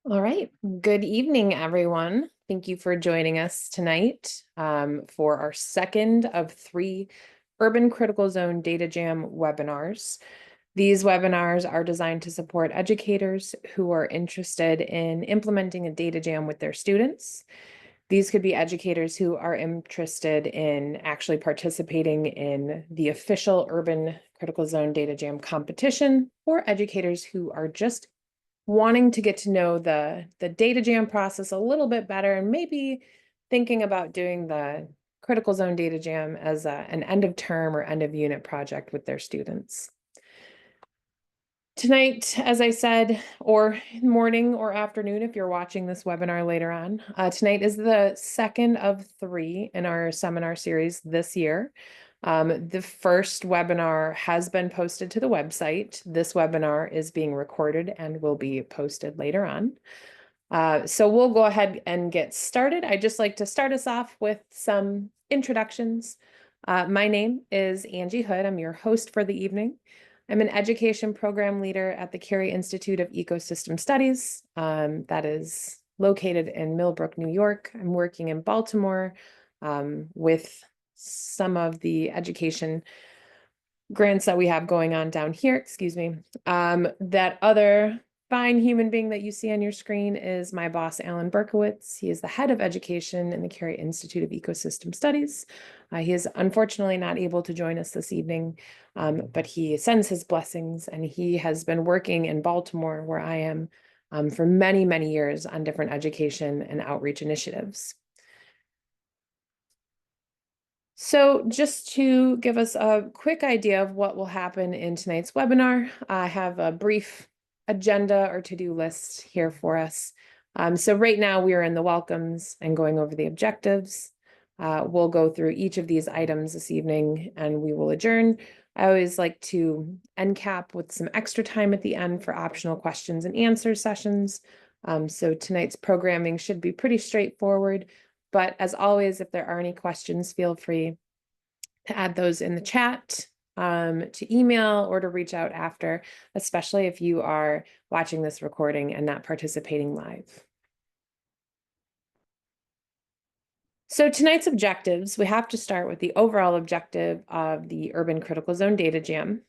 All right. Good evening, everyone. Thank you for joining us tonight for our second of three Urban Critical Zone Data Jam webinars. These webinars are designed to support educators who are interested in implementing a data jam with their students. These could be educators who are interested in actually participating in the official Urban Critical Zone Data Jam competition, or educators who are just wanting to get to know the data jam process a little bit better and maybe thinking about doing the critical zone data jam as an end of term or end of unit project with their students. Tonight, as I said, or morning or afternoon, if you're watching this webinar later on, tonight is the second of three in our seminar series this year. The first webinar has been posted to the website. This webinar is being recorded and will be posted later on. So we'll go ahead and get started. I'd just like to start us off with some introductions. My name is Angie Hood. I'm your host for the evening. I'm an education program leader at the Carey Institute of Ecosystem Studies. That is located in Millbrook, New York. I'm working in Baltimore with some of the education grants that we have going on down here, excuse me. That other fine human being that you see on your screen is my boss, Alan Berkowitz. He is the head of education in the Carey Institute of Ecosystem Studies. He is unfortunately not able to join us this evening, but he sends his blessings, and he has been working in Baltimore, where I am, for many, many years on different education and outreach initiatives. So just to give us a quick idea of what will happen in tonight's webinar, I have a brief agenda or to-do list here for us. So right now we are in the welcomes and going over the objectives. We'll go through each of these items this evening and we will adjourn. I always like to end cap with some extra time at the end for optional questions and answer sessions. So tonight's programming should be pretty straightforward. But as always, if there are any questions, feel free to add those in the chat, to email, or to reach out after, especially if you are watching this recording and not participating live. So tonight's objectives, we have to start with the overall objective of the Urban Critical Zone Data Jam,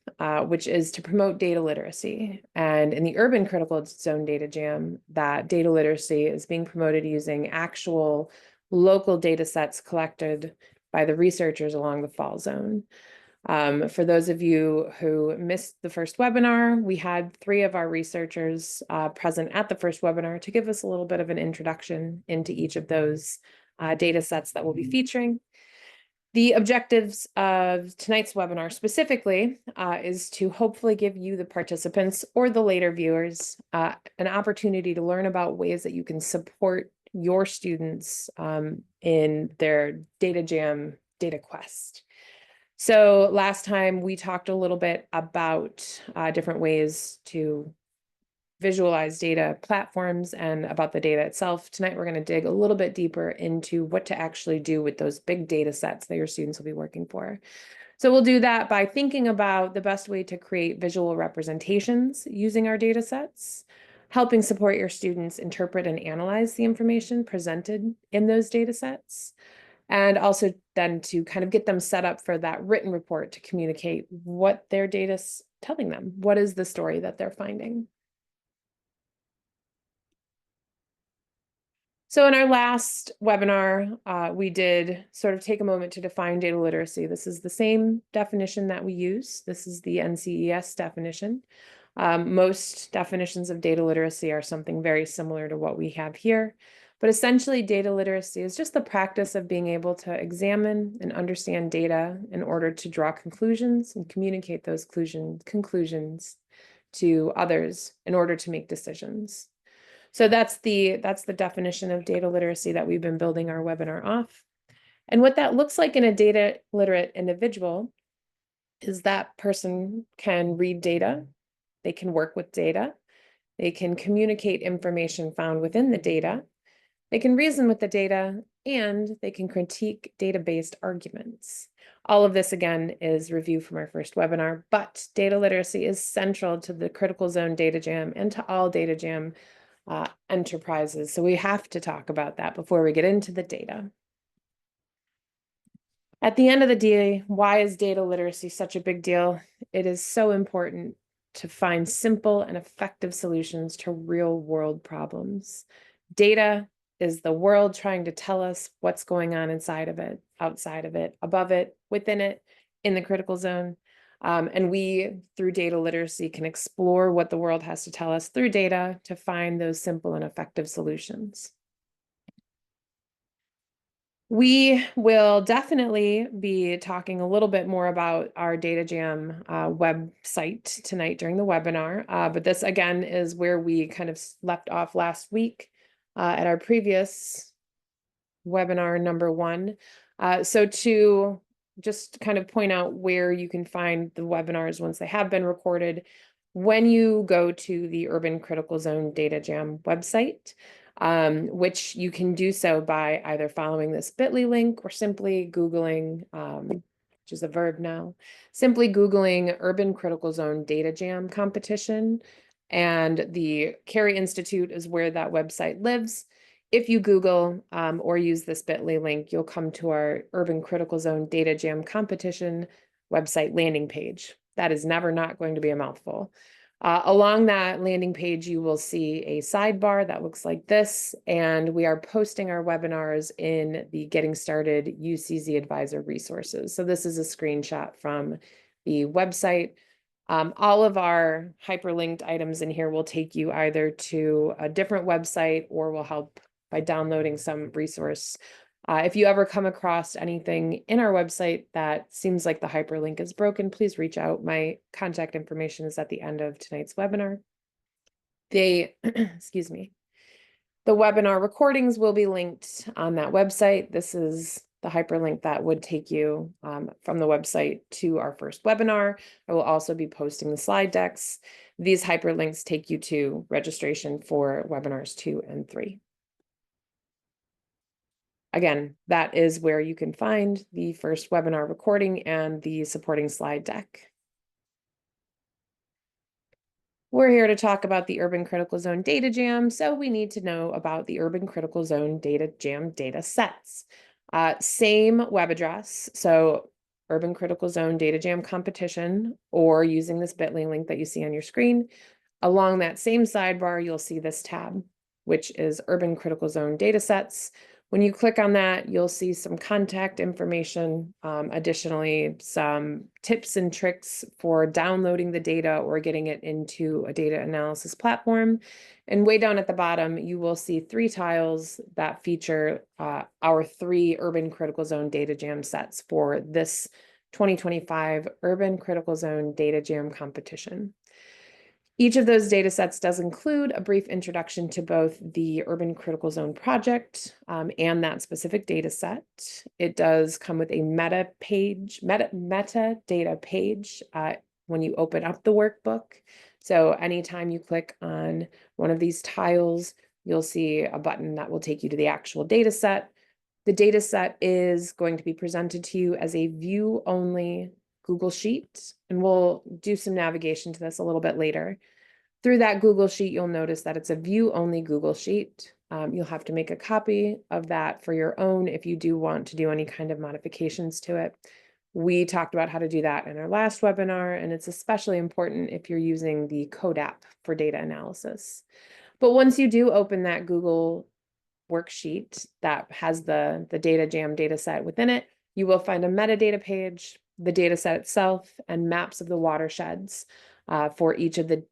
which is to promote data literacy. And in the Urban Critical Zone Data Jam, that data literacy is being promoted using actual local data sets collected by the researchers along the fall zone. For those of you who missed the first webinar, we had 3 of our researchers present at the first webinar to give us a little bit of an introduction into each of those data sets that we'll be featuring. The objectives of tonight's webinar specifically is to hopefully give you, the participants or the later viewers, an opportunity to learn about ways that you can support your students in their data jam data quest. So last time we talked a little bit about different ways to visualize data platforms and about the data itself. Tonight, we're going to dig a little bit deeper into what to actually do with those big data sets that your students will be working for. So we'll do that by thinking about the best way to create visual representations using our data sets, helping support your students interpret and analyze the information presented in those data sets, and also then to kind of get them set up for that written report to communicate what their data's telling them. What is the story that they're finding? So in our last webinar, we did sort of take a moment to define data literacy. This is the same definition that we use. This is the NCES definition. Most definitions of data literacy are something very similar to what we have here. But essentially, data literacy is just the practice of being able to examine and understand data in order to draw conclusions and communicate those conclusions to others in order to make decisions. So that's the definition of data literacy that we've been building our webinar off. And what that looks like in a data literate individual is that person can read data, they can work with data, they can communicate information found within the data, they can reason with the data, and they can critique data-based arguments. All of this, again, is review from our first webinar, but data literacy is central to the Critical Zone Data Jam and to all Data Jam enterprises. So we have to talk about that before we get into the data. At the end of the day, why is data literacy such a big deal? It is so important to find simple and effective solutions to real world problems. Data is the world trying to tell us what's going on inside of it, outside of it, above it, within it, in the critical zone. And we, through data literacy, can explore what the world has to tell us through data to find those simple and effective solutions. We will definitely be talking a little bit more about our Data Jam website tonight during the webinar, but this again is where we kind of left off last week at our previous webinar number 1. So to just kind of point out where you can find the webinars once they have been recorded, when you go to the Urban Critical Zone Data Jam website, which you can do so by either following this bit.ly link or simply Googling, which is a verb now, simply Googling Urban Critical Zone Data Jam competition. And the Carey Institute is where that website lives. If you Google or use this bit.ly link, you'll come to our Urban Critical Zone Data Jam competition website landing page. That is never not going to be a mouthful. Along that landing page, you will see a sidebar that looks like this, and we are posting our webinars in the Getting Started UCZ Advisor resources. So this is a screenshot from the website. All of our hyperlinked items in here will take you either to a different website or will help by downloading some resource. If you ever come across anything in our website that seems like the hyperlink is broken, please reach out. My contact information is at the end of tonight's webinar. Excuse me. The webinar recordings will be linked on that website. This is the hyperlink that would take you from the website to our first webinar. I will also be posting the slide decks. These hyperlinks take you to registration for webinars 2 and 3. Again, that is where you can find the first webinar recording and the supporting slide deck. We're here to talk about the Urban Critical Zone Data Jam, so we need to know about the Urban Critical Zone Data Jam data sets. Same web address, so Urban Critical Zone Data Jam competition, or using this bit.ly link that you see on your screen. Along that same sidebar, you'll see this tab, which is Urban Critical Zone Datasets. When you click on that, you'll see some contact information, additionally, some tips and tricks for downloading the data or getting it into a data analysis platform. And way down at the bottom, you will see 3 tiles that feature our 3 Urban Critical Zone Data Jam sets for this 2025 Urban Critical Zone Data Jam competition. Each of those data sets does include a brief introduction to both the Urban Critical Zone project and that specific data set. It does come with a metadata page when you open up the workbook. So anytime you click on one of these tiles, you'll see a button that will take you to the actual data set. The data set is going to be presented to you as a view-only Google Sheet, and we'll do some navigation to this a little bit later. Through that Google Sheet, you'll notice that it's a view-only Google Sheet. You'll have to make a copy of that for your own if you do want to do any kind of modifications to it. We talked about how to do that in our last webinar, and it's especially important if you're using the Code app for data analysis. But once you do open that Google worksheet that has the Data Jam data set within it, you will find a metadata page, the data set itself, and maps of the watersheds for each of the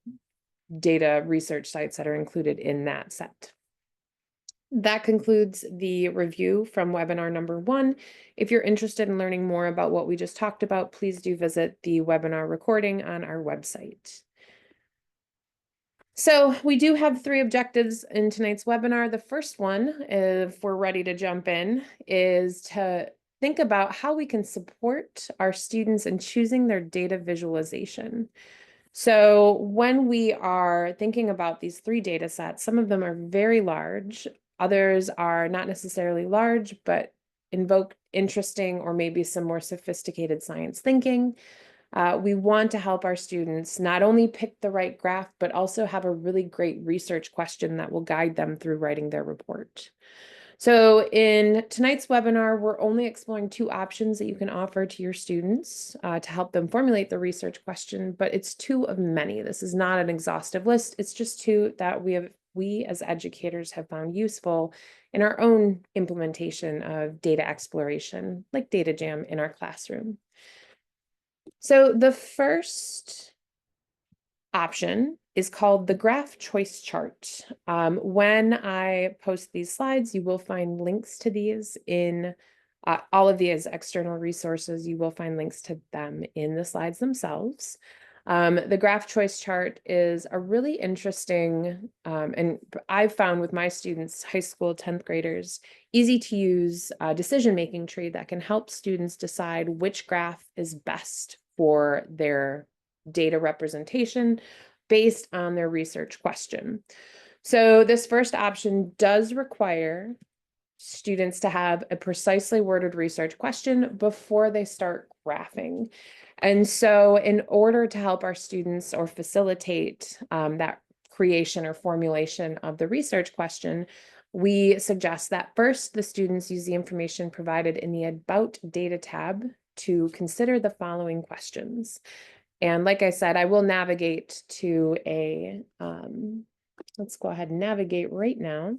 data research sites that are included in that set. That concludes the review from webinar number 1. If you're interested in learning more about what we just talked about, please do visit the webinar recording on our website. So we do have 3 objectives in tonight's webinar. The first one, if we're ready to jump in, is to think about how we can support our students in choosing their data visualization. So when we are thinking about these 3 data sets, some of them are very large, others are not necessarily large, but invoke interesting or maybe some more sophisticated science thinking. We want to help our students not only pick the right graph, but also have a really great research question that will guide them through writing their report. So in tonight's webinar, we're only exploring two options that you can offer to your students to help them formulate the research question, but it's two of many. This is not an exhaustive list. It's just two that we as educators have found useful in our own implementation of data exploration, like Data Jam in our classroom. So the first option is called the graph choice chart. When I post these slides, you will find links to these in all of these external resources. You will find links to them in the slides themselves. The graph choice chart is a really interesting, and I've found with my students, high school 10th graders, easy to use decision-making tree that can help students decide which graph is best for their data representation based on their research question. So this first option does require students to have a precisely worded research question before they start graphing. And so in order to help our students or facilitate that creation or formulation of the research question, we suggest that first the students use the information provided in the About Data tab to consider the following questions. And like I said, I will navigate to let's go ahead and navigate right now.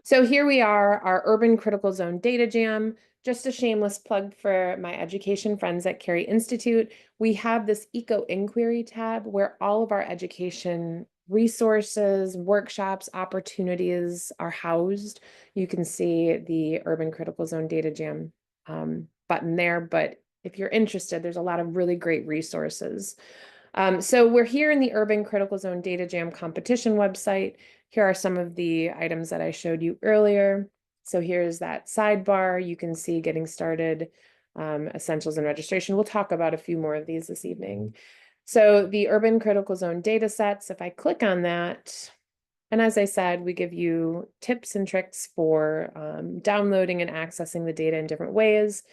So here we are, our Urban Critical Zone Data Jam. Just a shameless plug for my education friends at Carey Institute. We have this Eco Inquiry tab where all of our education resources, workshops, opportunities are housed. You can see the Urban Critical Zone Data Jam button there, but if you're interested, there's a lot of really great resources. So we're here in the Urban Critical Zone Data Jam competition website. Here are some of the items that I showed you earlier. So here's that sidebar. You can see getting started, essentials and registration. We'll talk about a few more of these this evening. So the Urban Critical Zone data sets, if I click on that, and as I said, we give you tips and tricks for downloading and accessing the data in different ways.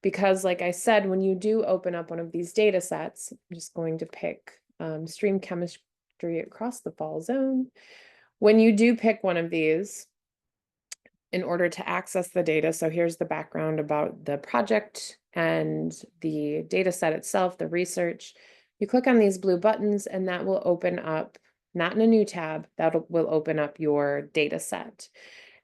Because like I said, when you do open up one of these data sets, I'm just going to pick stream chemistry across the fall zone. When you do pick one of these, in order to access the data, so here's the background about the project and the data set itself, the research, you click on these blue buttons and that will open up, not in a new tab, that will open up your data set.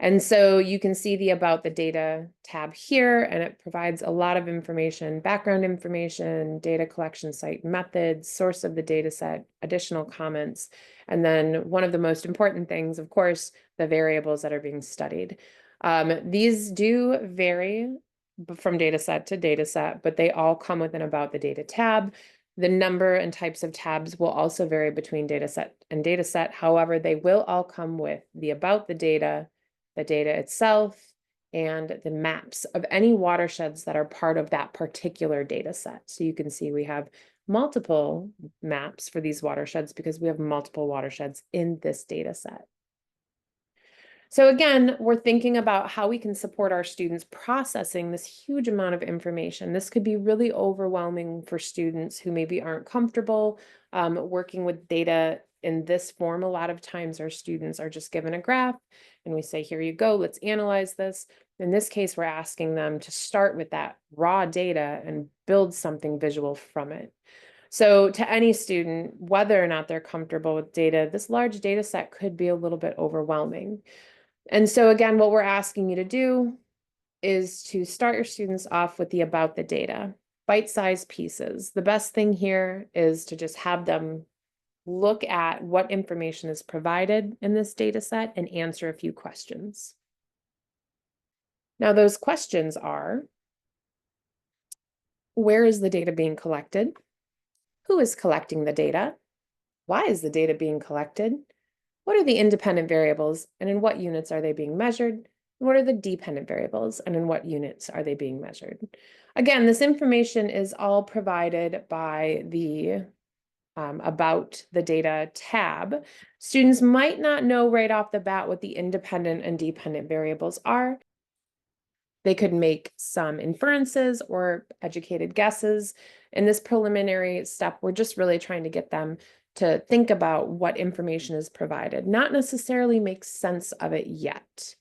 And so you can see the About the Data tab here, and it provides a lot of information, background information, data collection site methods, source of the data set, additional comments, and then one of the most important things, of course, the variables that are being studied. These do vary from data set to data set, but they all come with an About the Data tab. The number and types of tabs will also vary between data set and data set. However, they will all come with the About the data itself, and the maps of any watersheds that are part of that particular data set. So you can see we have multiple maps for these watersheds because we have multiple watersheds in this data set. So again, we're thinking about how we can support our students processing this huge amount of information. This could be really overwhelming for students who maybe aren't comfortable working with data in this form. A lot of times our students are just given a graph and we say, here you go, let's analyze this. In this case, we're asking them to start with that raw data and build something visual from it. So to any student, whether or not they're comfortable with data, this large data set could be a little bit overwhelming. And so again, what we're asking you to do is to start your students off with the About the Data, bite-sized pieces. The best thing here is to just have them look at what information is provided in this data set and answer a few questions. Now, those questions are, where is the data being collected? Who is collecting the data? Why is the data being collected? What are the independent variables and in what units are they being measured? What are the dependent variables and in what units are they being measured? Again, this information is all provided by the About the Data tab. Students might not know right off the bat what the independent and dependent variables are. They could make some inferences or educated guesses. In this preliminary step, we're just really trying to get them to think about what information is provided, not necessarily make sense of it yet.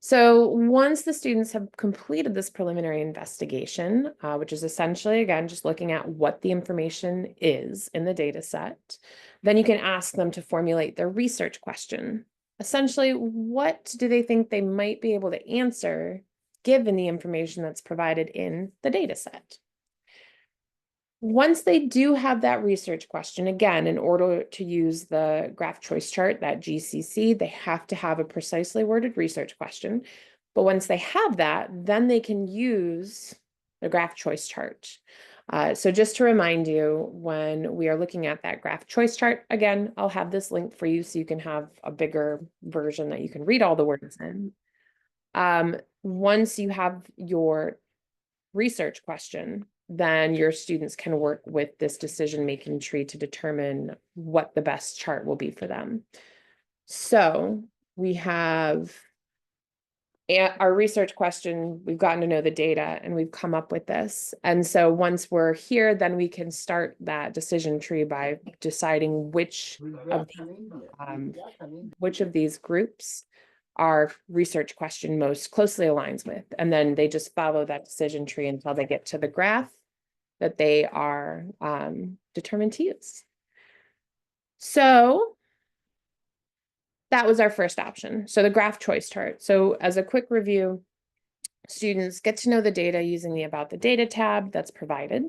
So once the students have completed this preliminary investigation, which is essentially, again, just looking at what the information is in the data set, then you can ask them to formulate their research question. Essentially, what do they think they might be able to answer given the information that's provided in the data set? Once they do have that research question, again, in order to use the graph choice chart, that GCC, they have to have a precisely worded research question. But once they have that, then they can use the graph choice chart. So just to remind you, when we are looking at that graph choice chart, again, I'll have this link for you so you can have a bigger version that you can read all the words in. Once you have your research question, then your students can work with this decision-making tree to determine what the best chart will be for them. So we have our research question, we've gotten to know the data and we've come up with this. And so once we're here, then we can start that decision tree by deciding which of these groups our research question most closely aligns with. And then they just follow that decision tree until they get to the graph that they are determined to use. So that was our first option. So the graph choice chart. So as a quick review, students get to know the data using the About the Data tab that's provided.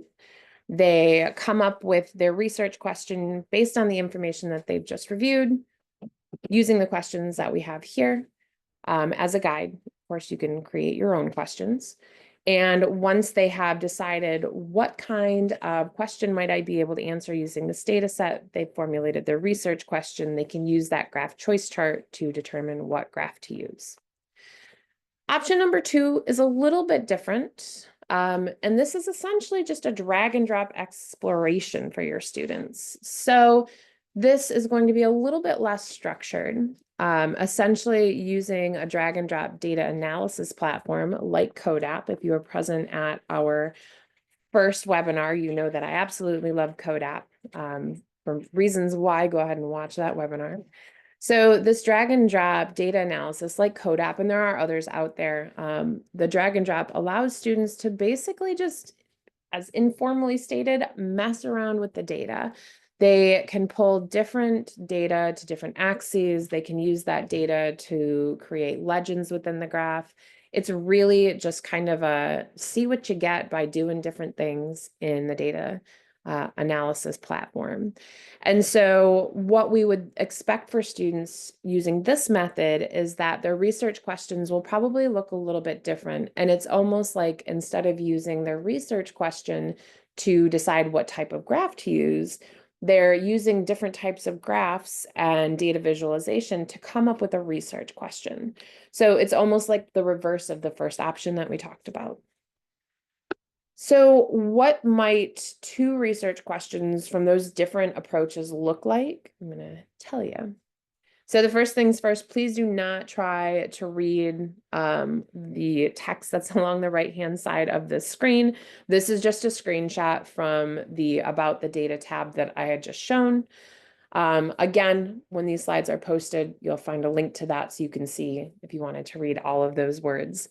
They come up with their research question based on the information that they've just reviewed, using the questions that we have here as a guide. Of course, you can create your own questions. And once they have decided what kind of question might I be able to answer using this data set, they've formulated their research question, they can use that graph choice chart to determine what graph to use. Option number 2 is a little bit different. And this is essentially just a drag and drop exploration for your students. So this is going to be a little bit less structured, essentially using a drag and drop data analysis platform like CodeApp. If you were present at our first webinar, you know that I absolutely love CodeApp. For reasons why, go ahead and watch that webinar. So this drag and drop data analysis like CodeApp, and there are others out there, the drag and drop allows students to basically just, as informally stated, mess around with the data. They can pull different data to different axes. They can use that data to create legends within the graph. It's really just kind of a see what you get by doing different things in the data analysis platform. And so what we would expect for students using this method is that their research questions will probably look a little bit different. And it's almost like instead of using their research question to decide what type of graph to use, they're using different types of graphs and data visualization to come up with a research question. So it's almost like the reverse of the first option that we talked about. So what might 2 research questions from those different approaches look like? I'm going to tell you. So the first things first, please do not try to read the text that's along the right-hand side of the screen. This is just a screenshot from the About the Data tab that I had just shown. Again, when these slides are posted, you'll find a link to that so you can see if you wanted to read all of those words.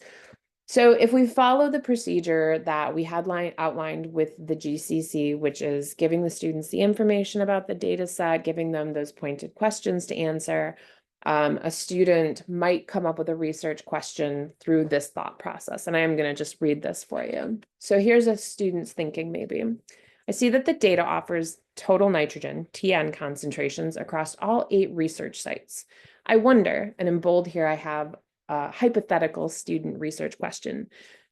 So if we follow the procedure that we had outlined with the GCC, which is giving the students the information about the data set, giving them those pointed questions to answer, a student might come up with a research question through this thought process. And I am going to just read this for you. So here's a student's thinking maybe. I see that the data offers total nitrogen, TN concentrations across all 8 research sites. I wonder, and in bold here I have hypothetical student research question.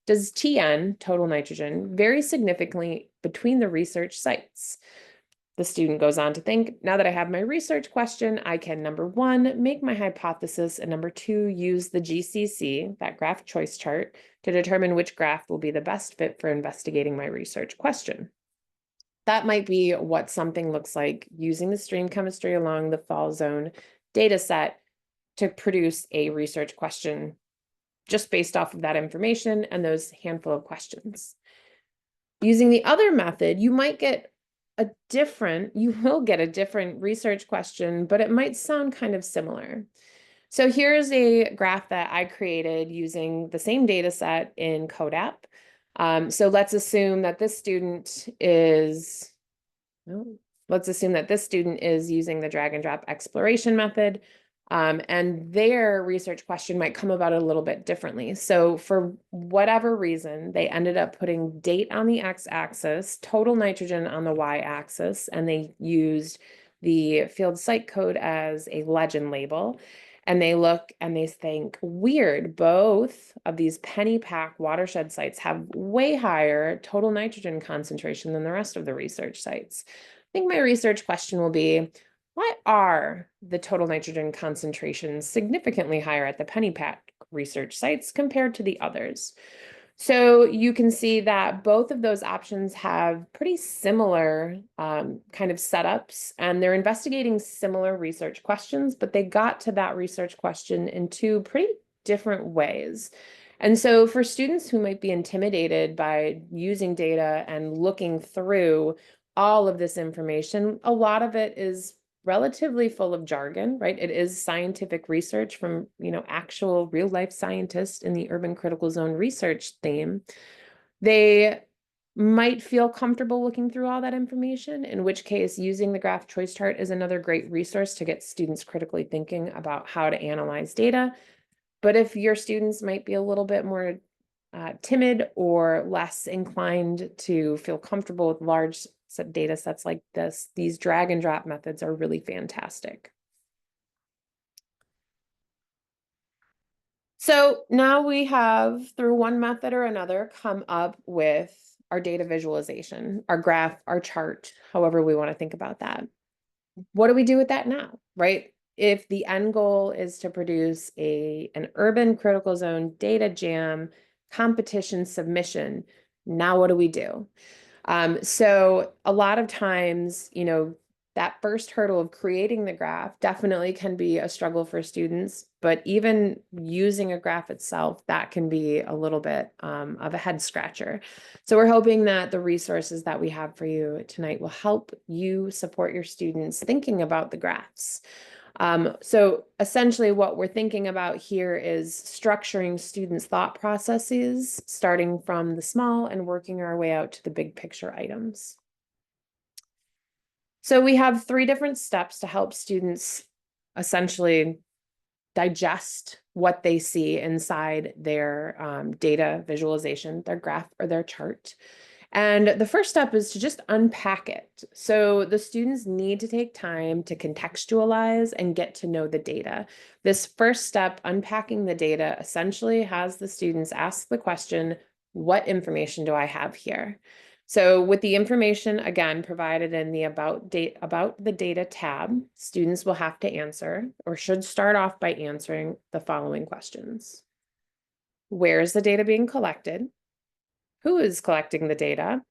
Does TN, total nitrogen, vary significantly between the research sites? The student goes on to think, now that I have my research question, I can, number 1, make my hypothesis, and number 2, use the GCC, that graph choice chart, to determine which graph will be the best fit for investigating my research question. That might be what something looks like using the stream chemistry along the fall zone data set to produce a research question just based off of that information and those handful of questions. Using the other method, you will get a different research question, but it might sound kind of similar. So here's a graph that I created using the same data set in CODAP. So let's assume that this student is, well, let's assume that this student is using the drag and drop exploration method. And their research question might come about a little bit differently. So for whatever reason, they ended up putting date on the x-axis, total nitrogen on the y-axis, and they used the field site code as a legend label. And they look and they think, weird, both of these pennypack watershed sites have way higher total nitrogen concentration than the rest of the research sites. I think my research question will be, why are the total nitrogen concentrations significantly higher at the pennypack research sites compared to the others? So you can see that both of those options have pretty similar kind of setups, and they're investigating similar research questions, but they got to that research question in two pretty different ways. And so for students who might be intimidated by using data and looking through all of this information, a lot of it is relatively full of jargon, right? It is scientific research from, actual real life scientists in the urban critical zone research theme. They might feel comfortable looking through all that information, in which case using the graph choice chart is another great resource to get students critically thinking about how to analyze data. But if your students might be a little bit more timid or less inclined to feel comfortable with large data sets like this, these drag and drop methods are really fantastic. So now we have, through one method or another, come up with our data visualization, our graph, our chart, however we want to think about that. What do we do with that now, right? If the end goal is to produce an urban critical zone data jam competition submission, now what do we do? So a lot of times, that first hurdle of creating the graph definitely can be a struggle for students, but even using a graph itself, that can be a little bit of a head scratcher. So we're hoping that the resources that we have for you tonight will help you support your students thinking about the graphs. So essentially what we're thinking about here is structuring students' thought processes, starting from the small and working our way out to the big picture items. So we have 3 different steps to help students essentially digest what they see inside their data visualization, their graph or their chart. And the first step is to just unpack it. So the students need to take time to contextualize and get to know the data. This first step, unpacking the data, essentially has the students ask the question, what information do I have here? So with the information, again, provided in the About the Data tab, students will have to answer, or should start off by answering the following questions. Where is the data being collected? Who is collecting the data?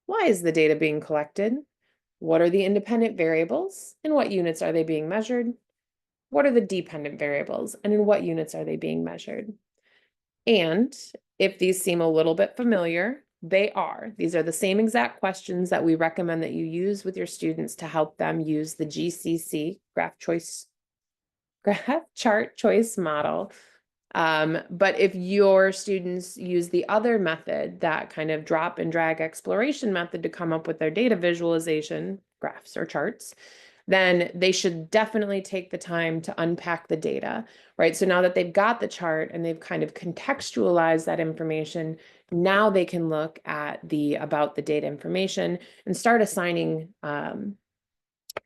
Why is the data being collected? What are the independent variables, and what units are they being measured? What are the dependent variables, and in what units are they being measured? And if these seem a little bit familiar, they are. These are the same exact questions that we recommend that you use with your students to help them use the GCC graph chart choice model. But if your students use the other method, that kind of drop and drag exploration method to come up with their data visualization graphs or charts, then they should definitely take the time to unpack the data, right? So now that they've got the chart and they've kind of contextualized that information, now they can look at about the data information and start assigning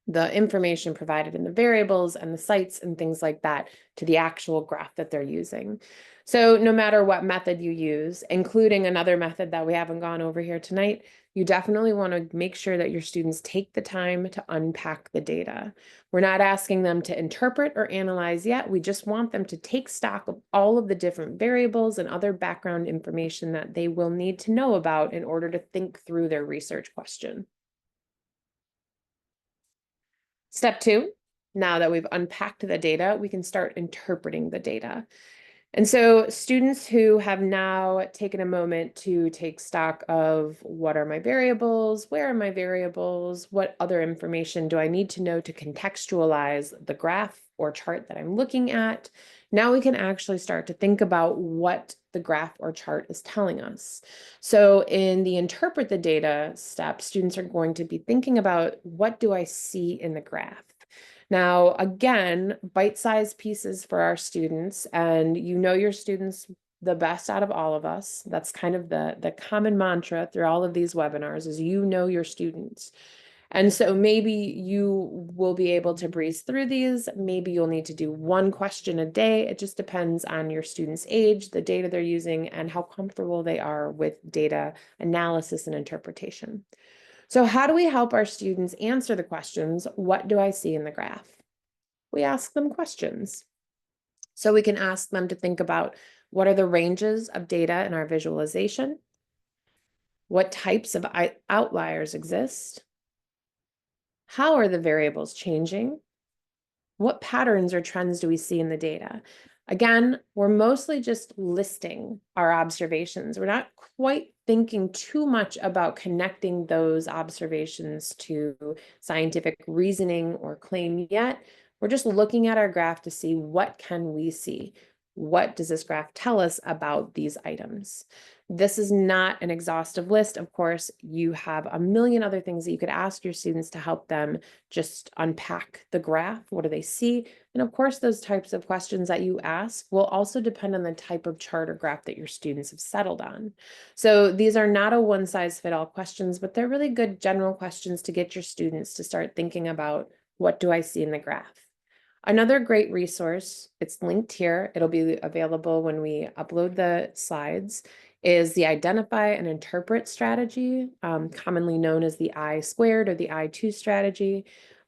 the information provided in the variables and the sites and things like that to the actual graph that they're using. So no matter what method you use, including another method that we haven't gone over here tonight, you definitely want to make sure that your students take the time to unpack the data. We're not asking them to interpret or analyze yet. We just want them to take stock of all of the different variables and other background information that they will need to know about in order to think through their research question. Step 2, now that we've unpacked the data, we can start interpreting the data. And so students who have now taken a moment to take stock of what are my variables, where are my variables, what other information do I need to know to contextualize the graph or chart that I'm looking at, now we can actually start to think about what the graph or chart is telling us. So in the interpret the data step, students are going to be thinking about what do I see in the graph? Now, again, bite-sized pieces for our students, and you know your students the best out of all of us. That's kind of the common mantra through all of these webinars is you know your students. And so maybe you will be able to breeze through these. Maybe you'll need to do one question a day. It just depends on your student's age, the data they're using, and how comfortable they are with data analysis and interpretation. So how do we help our students answer the questions, what do I see in the graph? We ask them questions. So we can ask them to think about what are the ranges of data in our visualization? What types of outliers exist? How are the variables changing? What patterns or trends do we see in the data? Again, we're mostly just listing our observations. We're not quite thinking too much about connecting those observations to scientific reasoning or claim yet. We're just looking at our graph to see what can we see? What does this graph tell us about these items? This is not an exhaustive list. Of course, you have a million other things that you could ask your students to help them just unpack the graph. What do they see? And of course, those types of questions that you ask will also depend on the type of chart or graph that your students have settled on. So these are not a one-size-fits-all questions, but they're really good general questions to get your students to start thinking about what do I see in the graph? Another great resource, it's linked here, it'll be available when we upload the slides, is the identify and interpret strategy, commonly known as the I squared or the I2 strategy.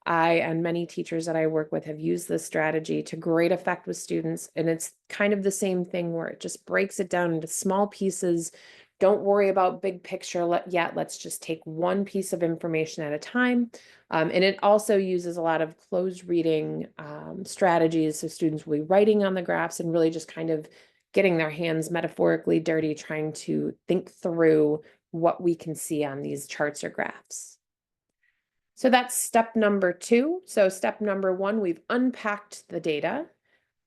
I and many teachers that I work with have used this strategy to great effect with students, and it's kind of the same thing where it just breaks it down into small pieces. Don't worry about big picture yet. Let's just take one piece of information at a time. And it also uses a lot of closed reading strategies. So students will be writing on the graphs and really just kind of getting their hands metaphorically dirty, trying to think through what we can see on these charts or graphs. So that's step number 2. So step number 1, we've unpacked the data.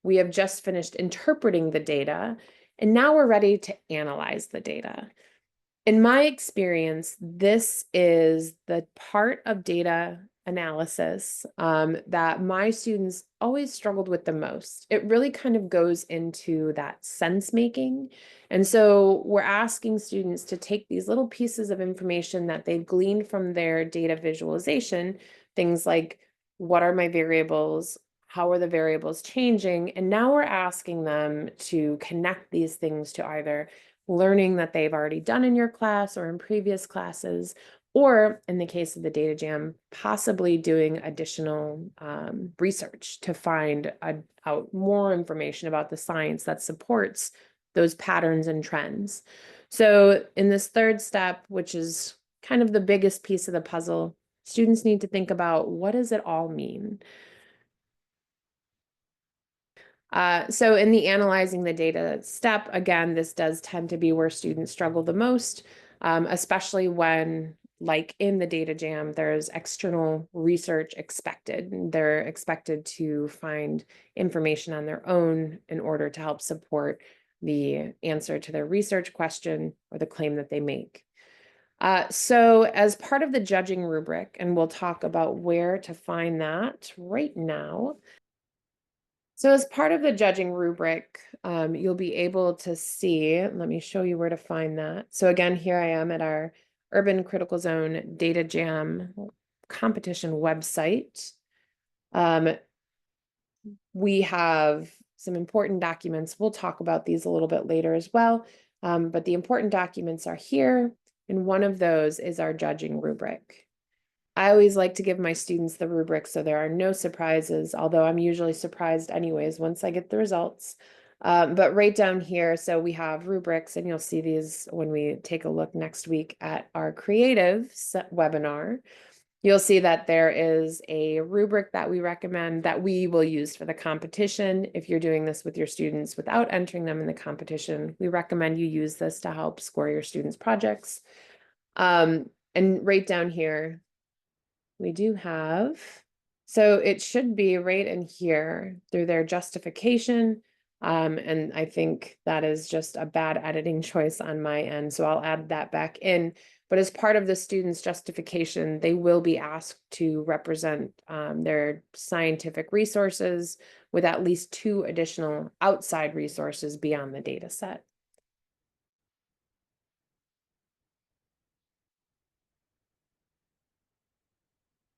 We have just finished interpreting the data, and now we're ready to analyze the data. In my experience, this is the part of data analysis that my students always struggled with the most. It really kind of goes into that sense making. And so we're asking students to take these little pieces of information that they've gleaned from their data visualization, things like what are my variables? How are the variables changing? And now we're asking them to connect these things to either learning that they've already done in your class or in previous classes, or in the case of the data jam, possibly doing additional research to find out more information about the science that supports those patterns and trends. So in this third step, which is kind of the biggest piece of the puzzle, students need to think about what does it all mean? So in the analyzing the data step, again, this does tend to be where students struggle the most, especially when, like in the data jam, there's external research expected. They're expected to find information on their own in order to help support the answer to their research question or the claim that they make. So as part of the judging rubric, and we'll talk about where to find that right now. So as part of the judging rubric, you'll be able to see, let me show you where to find that. So again, here I am at our Urban Critical Zone Data Jam competition website. We have some important documents. We'll talk about these a little bit later as well. But the important documents are here, and one of those is our judging rubric. I always like to give my students the rubric so there are no surprises, although I'm usually surprised anyways once I get the results. But right down here, so we have rubrics, and you'll see these when we take a look next week at our creative webinar. You'll see that there is a rubric that we recommend that we will use for the competition. If you're doing this with your students without entering them in the competition, we recommend you use this to help score your students' projects. And right down here, we do have, so it should be right in here through their justification. And I think that is just a bad editing choice on my end, so I'll add that back in. But as part of the student's justification, they will be asked to represent their scientific resources with at least 2 additional outside resources beyond the data set.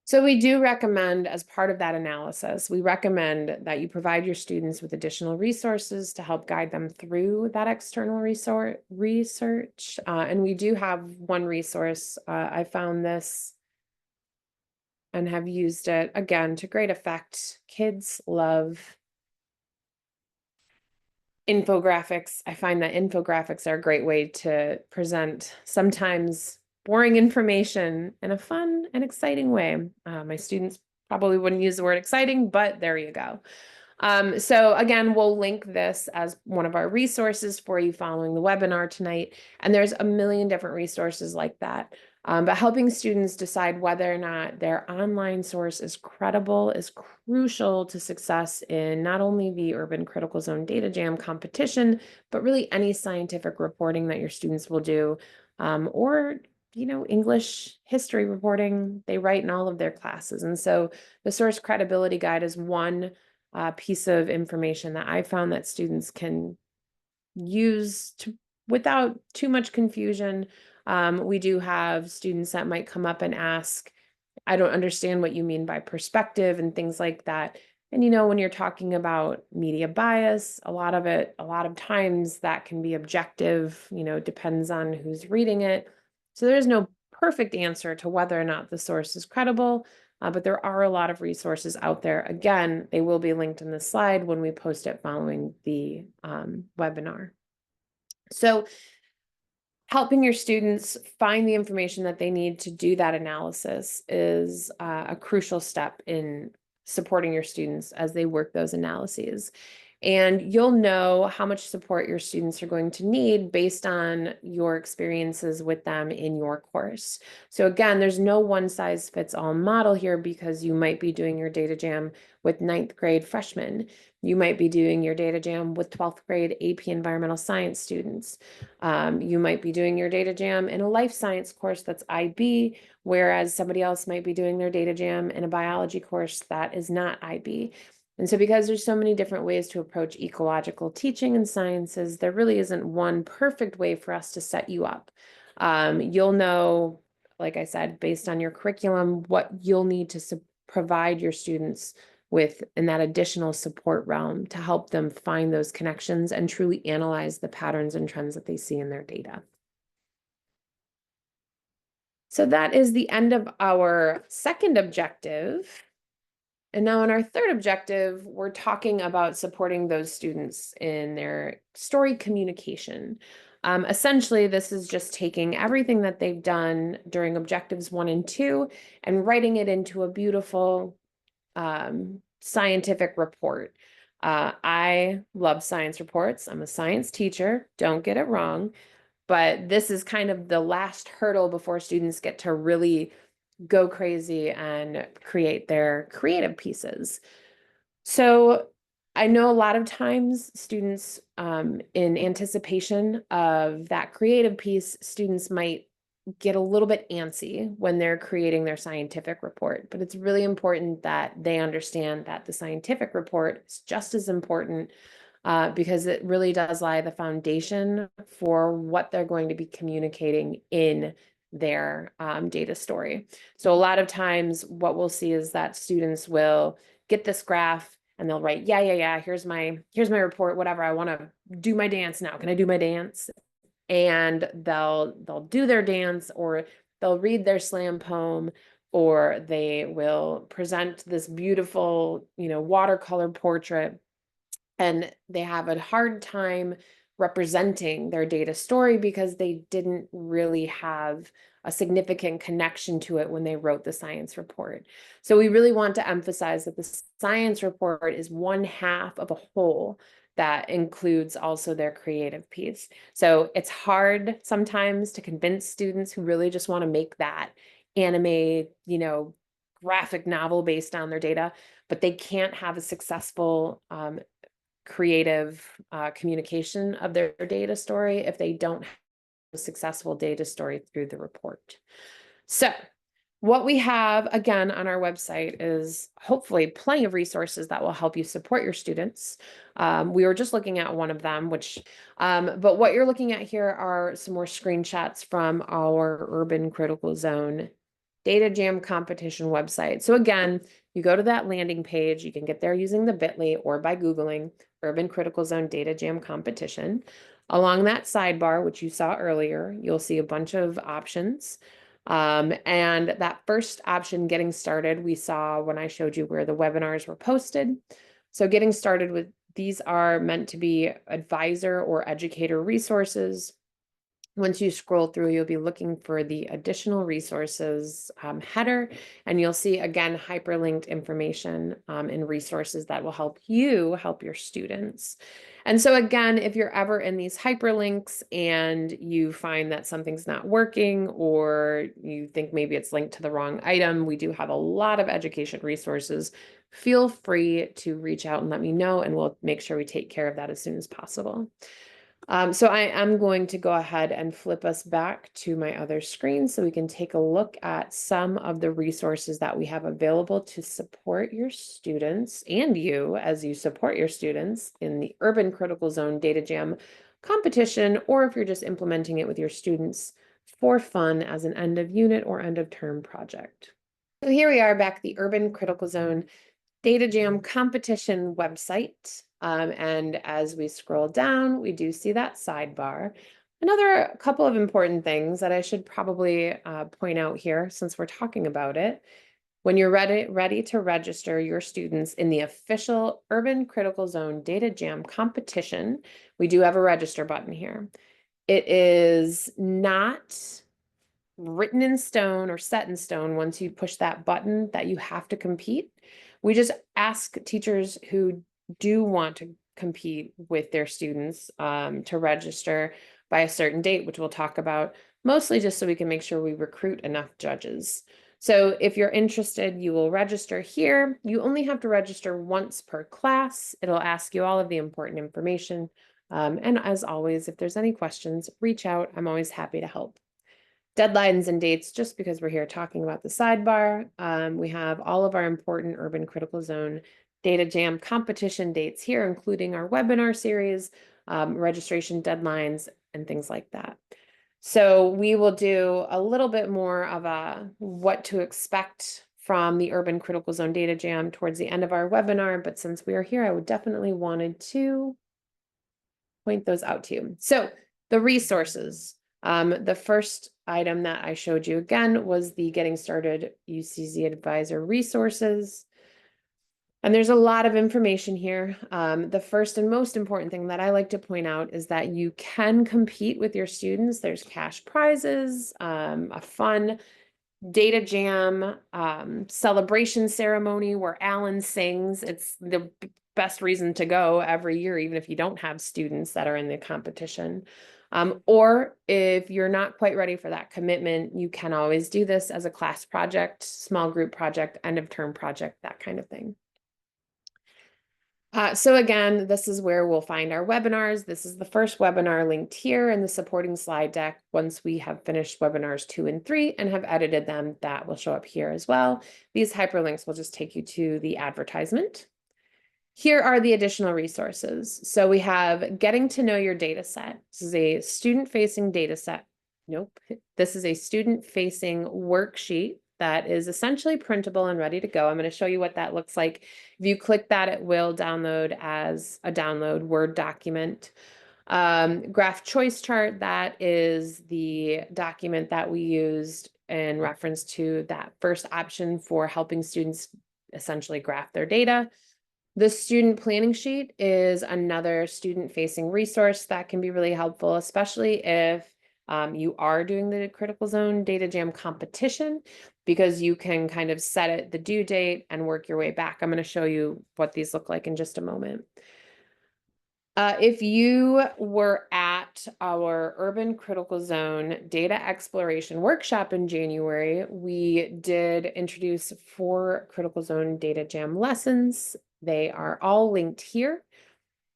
So we do recommend, as part of that analysis, we recommend that you provide your students with additional resources to help guide them through that external research. And we do have one resource. I found this and have used it, again, to great effect. Kids love infographics. I find that infographics are a great way to present sometimes boring information in a fun and exciting way. My students probably wouldn't use the word exciting, but there you go. So again, we'll link this as one of our resources for you following the webinar tonight. And there's a million different resources like that. But helping students decide whether or not their online source is credible is crucial to success in not only the Urban Critical Zone Data Jam competition, but really any scientific reporting that your students will do, or English history reporting they write in all of their classes. And so the source credibility guide is one piece of information that I found that students can use without too much confusion. We do have students that might come up and ask, I don't understand what you mean by perspective and things like that. And when you're talking about media bias, a lot of times that can be objective, depends on who's reading it. So there's no perfect answer to whether or not the source is credible, but there are a lot of resources out there. Again, they will be linked in the slide when we post it following the webinar. So helping your students find the information that they need to do that analysis is a crucial step in supporting your students as they work those analyses. And you'll know how much support your students are going to need based on your experiences with them in your course. So again, there's no one size fits all model here, because you might be doing your data jam with 9th grade freshmen. You might be doing your data jam with 12th grade AP environmental science students. You might be doing your data jam in a life science course that's IB, whereas somebody else might be doing their data jam in a biology course that is not IB. And so because there's so many different ways to approach ecological teaching and sciences, there really isn't one perfect way for us to set you up. You'll know, like I said, based on your curriculum, what you'll need to provide your students with in that additional support realm to help them find those connections and truly analyze the patterns and trends that they see in their data. So that is the end of our second objective. And now in our third objective, we're talking about supporting those students in their story communication. Essentially, this is just taking everything that they've done during objectives 1 and 2 and writing it into a beautiful scientific report. I love science reports. I'm a science teacher, don't get it wrong, but this is kind of the last hurdle before students get to really go crazy and create their creative pieces. So I know a lot of times students, in anticipation of that creative piece, students might get a little bit antsy when they're creating their scientific report, but it's really important that they understand that the scientific report is just as important, because it really does lie the foundation for what they're going to be communicating in their data story. So a lot of times what we'll see is that students will get this graph and they'll write, yeah, here's my report, whatever, I want to do my dance now. Can I do my dance? And they'll do their dance, or they'll read their slam poem, or they will present this beautiful, watercolor portrait, and they have a hard time representing their data story because they didn't really have a significant connection to it when they wrote the science report. So we really want to emphasize that the science report is one half of a whole that includes also their creative piece. So it's hard sometimes to convince students who really just want to make that anime, graphic novel based on their data, but they can't have a successful creative communication of their data story if they don't have a successful data story through the report. So what we have, again, on our website is hopefully plenty of resources that will help you support your students. We were just looking at one of them, but what you're looking at here are some more screenshots from our Urban Critical Zone Data Jam competition website. So again, you go to that landing page, you can get there using the bit.ly or by Googling Urban Critical Zone Data Jam competition. Along that sidebar, which you saw earlier, you'll see a bunch of options. And that first option, getting started, we saw when I showed you where the webinars were posted. So getting started with these are meant to be advisor or educator resources. Once you scroll through, you'll be looking for the additional resources header, and you'll see, again, hyperlinked information and resources that will help you help your students. And so again, if you're ever in these hyperlinks and you find that something's not working or you think maybe it's linked to the wrong item, we do have a lot of education resources. Feel free to reach out and let me know, and we'll make sure we take care of that as soon as possible. So I am going to go ahead and flip us back to my other screen so we can take a look at some of the resources that we have available to support your students and you as you support your students in the Urban Critical Zone Data Jam competition, or if you're just implementing it with your students for fun as an end of unit or end of term project. So here we are back at the Urban Critical Zone Data Jam competition website. And as we scroll down, we do see that sidebar. Another couple of important things that I should probably point out here, since we're talking about it. When you're ready to register your students in the official Urban Critical Zone Data Jam competition, we do have a register button here. It is not written in stone or set in stone once you push that button that you have to compete. We just ask teachers who do want to compete with their students to register by a certain date, which we'll talk about, mostly just so we can make sure we recruit enough judges. So if you're interested, you will register here. You only have to register once per class. It'll ask you all of the important information. And as always, if there's any questions, reach out. I'm always happy to help. Deadlines and dates, just because we're here talking about the sidebar. We have all of our important Urban Critical Zone Data Jam competition dates here, including our webinar series, registration deadlines, and things like that. So we will do a little bit more of a what to expect from the Urban Critical Zone Data Jam towards the end of our webinar, but since we are here, I would definitely wanted to point those out to you. So the resources. The first item that I showed you again was the Getting Started UCZ Advisor resources. And there's a lot of information here. The first and most important thing that I like to point out is that you can compete with your students. There's cash prizes, a fun data jam celebration ceremony where Alan sings. It's the best reason to go every year, even if you don't have students that are in the competition. Or if you're not quite ready for that commitment, you can always do this as a class project, small group project, end of term project, that kind of thing. So again, this is where we'll find our webinars. This is the first webinar linked here in the supporting slide deck. Once we have finished webinars 2 and 3 and have edited them, that will show up here as well. These hyperlinks will just take you to the advertisement. Here are the additional resources. So we have Getting to Know Your Data Set. This is a student-facing data set. Nope. This is a student-facing worksheet that is essentially printable and ready to go. I'm going to show you what that looks like. If you click that, it will download as a download Word document. Graph choice chart, that is the document that we used in reference to that first option for helping students essentially graph their data. The student planning sheet is another student-facing resource that can be really helpful, especially if you are doing the Critical Zone Data Jam competition, because you can kind of set it the due date and work your way back. I'm going to show you what these look like in just a moment. If you were at our Urban Critical Zone Data Exploration Workshop in January, we did introduce 4 Critical Zone Data Jam lessons. They are all linked here.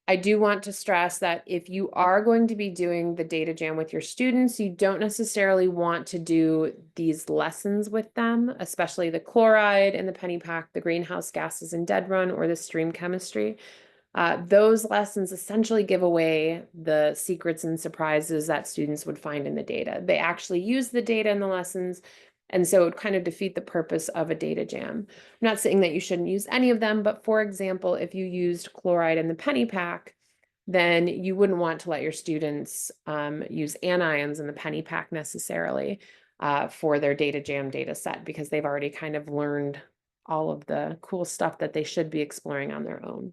I do want to stress that if you are going to be doing the Data Jam with your students, you don't necessarily want to do these lessons with them, especially the chloride and the penny pack, the greenhouse gases and dead run, or the stream chemistry. Those lessons essentially give away the secrets and surprises that students would find in the data. They actually use the data in the lessons, and so it would kind of defeat the purpose of a data jam. I'm not saying that you shouldn't use any of them, but for example, if you used chloride in the penny pack, then you wouldn't want to let your students use anions in the penny pack necessarily for their data jam data set, because they've already kind of learned all of the cool stuff that they should be exploring on their own.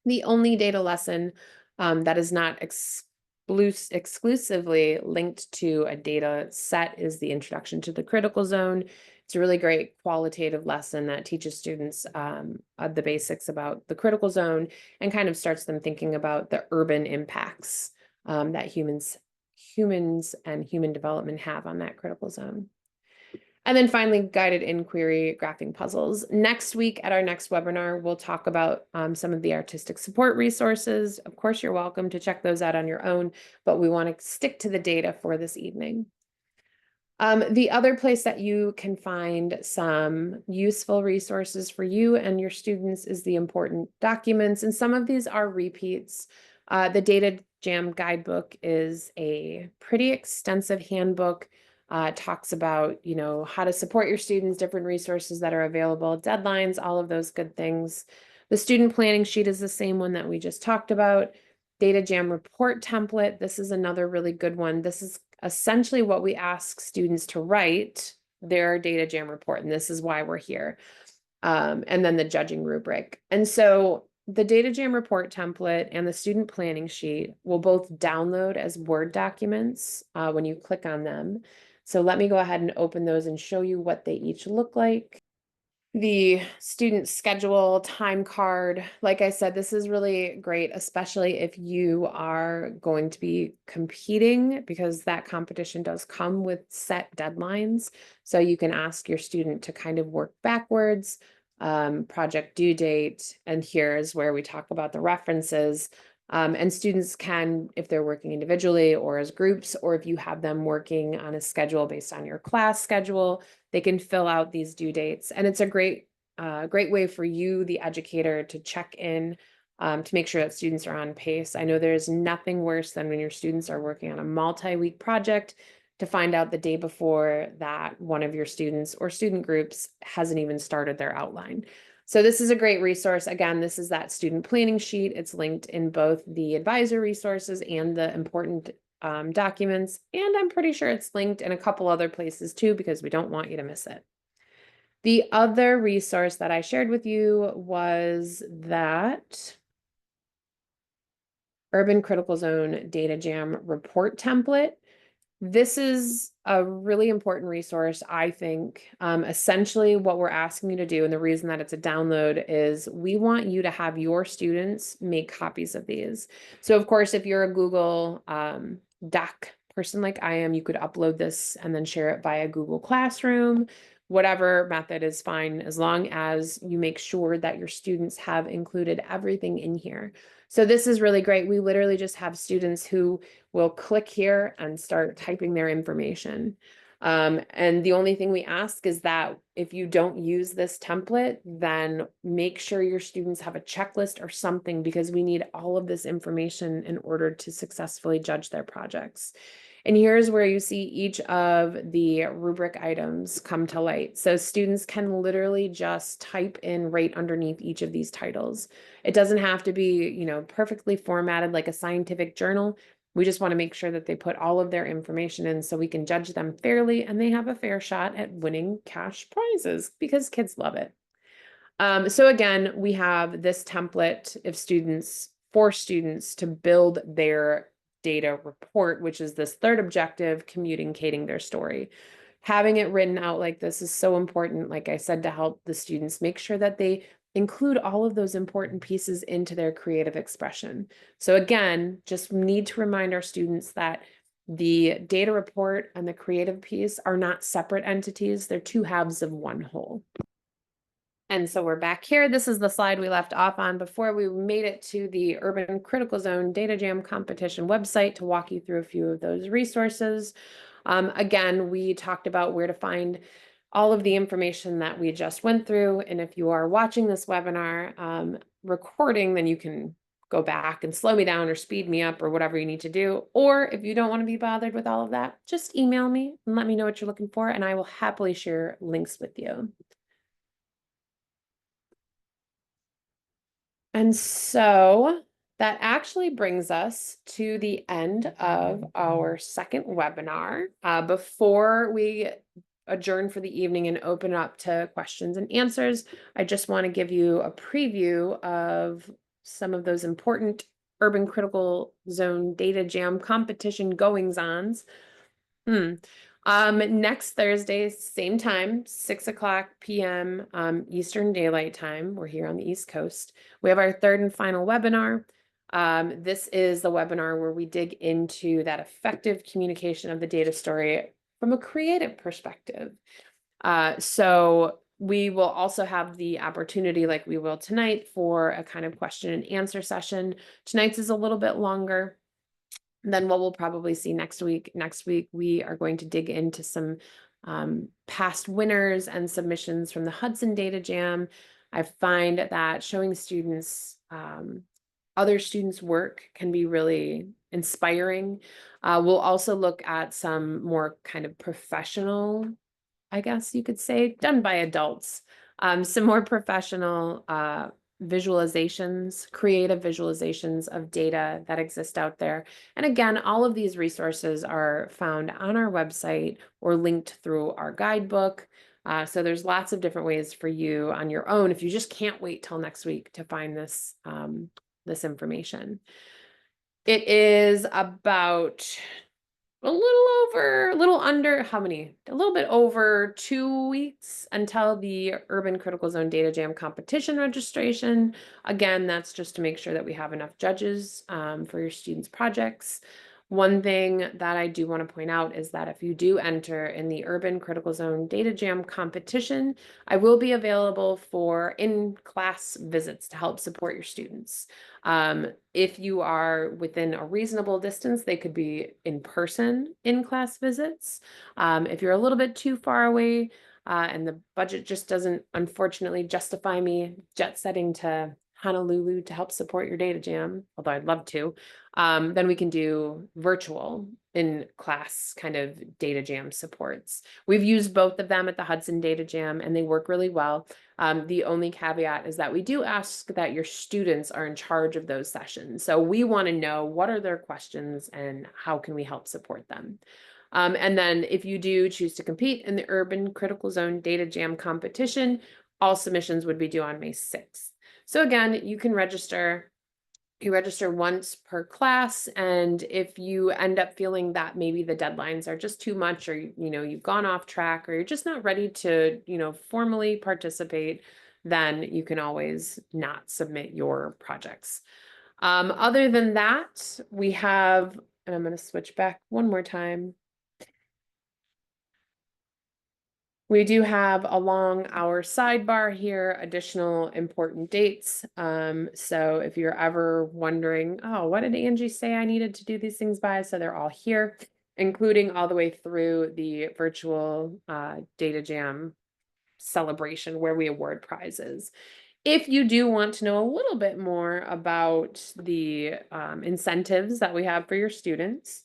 The only data lesson that is not exclusively linked to a data set is the Introduction to the Critical Zone. It's a really great qualitative lesson that teaches students the basics about the critical zone and kind of starts them thinking about the urban impacts that humans and human development have on that critical zone. And then finally, guided inquiry graphing puzzles. Next week at our next webinar, we'll talk about some of the artistic support resources. Of course, you're welcome to check those out on your own, but we want to stick to the data for this evening. The other place that you can find some useful resources for you and your students is the important documents, and some of these are repeats. The Data Jam Guidebook is a pretty extensive handbook. Talks about, how to support your students, different resources that are available, deadlines, all of those good things. The student planning sheet is the same one that we just talked about. Data Jam report template. This is another really good one. This is essentially what we ask students to write their Data Jam report, and this is why we're here. And then the judging rubric. And so the Data Jam report template and the student planning sheet will both download as Word documents when you click on them. So let me go ahead and open those and show you what they each look like. The student schedule, time card, like I said, this is really great, especially if you are going to be competing, because that competition does come with set deadlines. So you can ask your student to kind of work backwards, project due date, and here's where we talk about the references. And students can, if they're working individually or as groups, or if you have them working on a schedule based on your class schedule, they can fill out these due dates. And it's a great way for you, the educator, to check in to make sure that students are on pace. I know there's nothing worse than when your students are working on a multi-week project to find out the day before that one of your students or student groups hasn't even started their outline. So this is a great resource. Again, this is that student planning sheet. It's linked in both the advisor resources and the important documents. And I'm pretty sure it's linked in a couple other places too, because we don't want you to miss it. The other resource that I shared with you was that Urban Critical Zone Data Jam report template. This is a really important resource, I think. Essentially, what we're asking you to do, and the reason that it's a download, is we want you to have your students make copies of these. So, of course, if you're a Google Doc person like I am, you could upload this and then share it via Google Classroom. Whatever method is fine, as long as you make sure that your students have included everything in here. So this is really great. We literally just have students who will click here and start typing their information. And the only thing we ask is that if you don't use this template, then make sure your students have a checklist or something, because we need all of this information in order to successfully judge their projects. And here's where you see each of the rubric items come to light. So students can literally just type in right underneath each of these titles. It doesn't have to be, perfectly formatted like a scientific journal. We just want to make sure that they put all of their information in so we can judge them fairly and they have a fair shot at winning cash prizes, because kids love it. So again, we have this template for students to build their data report, which is this third objective, communicating their story. Having it written out like this is so important, like I said, to help the students make sure that they include all of those important pieces into their creative expression. So again, just need to remind our students that the data report and the creative piece are not separate entities. They're two halves of one whole. And so we're back here. This is the slide we left off on before we made it to the Urban Critical Zone Data Jam competition website to walk you through a few of those resources. Again, we talked about where to find all of the information that we just went through. And if you are watching this webinar recording, then you can go back and slow me down or speed me up or whatever you need to do. Or if you don't want to be bothered with all of that, just email me and let me know what you're looking for, and I will happily share links with you. And so that actually brings us to the end of our second webinar. Before we adjourn for the evening and open up to questions and answers, I just want to give you a preview of some of those important Urban Critical Zone Data Jam competition goings-ons. Next Thursday, same time, 6 p.m. Eastern Daylight Time. We're here on the East Coast. We have our third and final webinar. This is the webinar where we dig into that effective communication of the data story from a creative perspective. So we will also have the opportunity, like we will tonight, for a kind of question and answer session. Tonight's is a little bit longer than what we'll probably see next week. Next week, we are going to dig into some past winners and submissions from the Hudson Data Jam. I find that showing students other students' work can be really inspiring. We'll also look at some more kind of professional, I guess you could say, done by adults. Some more professional visualizations, creative visualizations of data that exist out there. And again, all of these resources are found on our website or linked through our guidebook. So there's lots of different ways for you on your own if you just can't wait till next week to find this, this information. It is about a little bit over 2 weeks until the Urban Critical Zone Data Jam competition registration. Again, that's just to make sure that we have enough judges for your students' projects. One thing that I do want to point out is that if you do enter in the Urban Critical Zone Data Jam competition, I will be available for in-class visits to help support your students. If you are within a reasonable distance, they could be in-person in-class visits. If you're a little bit too far away and the budget just doesn't unfortunately justify me jet setting to Honolulu to help support your data jam, although I'd love to, then we can do virtual in-class kind of data jam supports. We've used both of them at the Hudson Data Jam and they work really well. The only caveat is that we do ask that your students are in charge of those sessions. So we want to know what are their questions and how can we help support them. And then if you do choose to compete in the Urban Critical Zone Data Jam competition, all submissions would be due on May 6th. So again, you can register. You register once per class, and if you end up feeling that maybe the deadlines are just too much, or you've gone off track, or you're just not ready to formally participate, then you can always not submit your projects. Other than that, we have, and I'm going to switch back one more time. We do have along our sidebar here additional important dates. So if you're ever wondering, oh, what did Angie say I needed to do these things by? So they're all here, including all the way through the virtual Data Jam celebration where we award prizes. If you do want to know a little bit more about the incentives that we have for your students,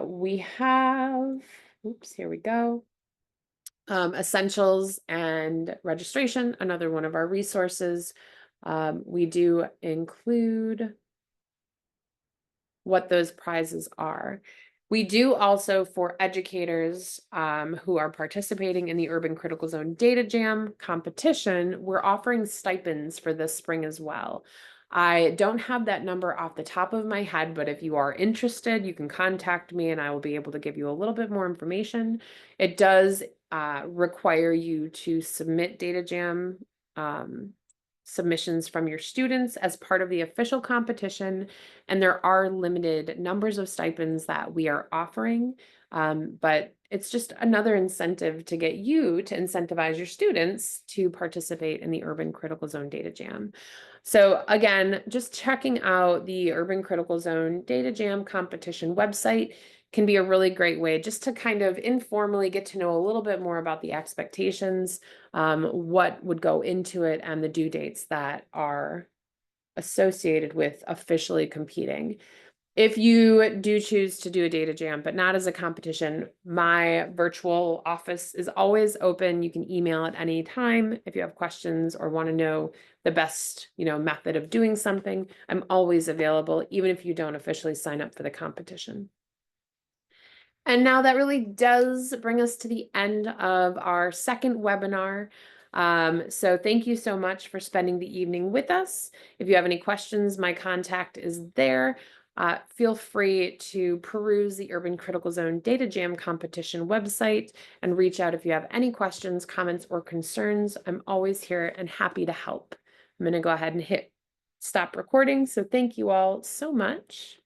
we have, oops, here we go. Essentials and registration, another one of our resources. We do include what those prizes are. We do also for educators who are participating in the Urban Critical Zone Data Jam competition, we're offering stipends for this spring as well. I don't have that number off the top of my head, but if you are interested, you can contact me and I will be able to give you a little bit more information. It does require you to submit Data Jam submissions from your students as part of the official competition. And there are limited numbers of stipends that we are offering, but it's just another incentive to get you to incentivize your students to participate in the Urban Critical Zone Data Jam. So again, just checking out the Urban Critical Zone Data Jam competition website can be a really great way just to kind of informally get to know a little bit more about the expectations, what would go into it, and the due dates that are associated with officially competing. If you do choose to do a data jam, but not as a competition, my virtual office is always open. You can email at any time if you have questions or want to know the best, method of doing something. I'm always available, even if you don't officially sign up for the competition. And now that really does bring us to the end of our second webinar. So thank you so much for spending the evening with us. If you have any questions, my contact is there. Feel free to peruse the Urban Critical Zone Data Jam competition website and reach out if you have any questions, comments, or concerns. I'm always here and happy to help. I'm going to go ahead and hit stop recording. So thank you all so much.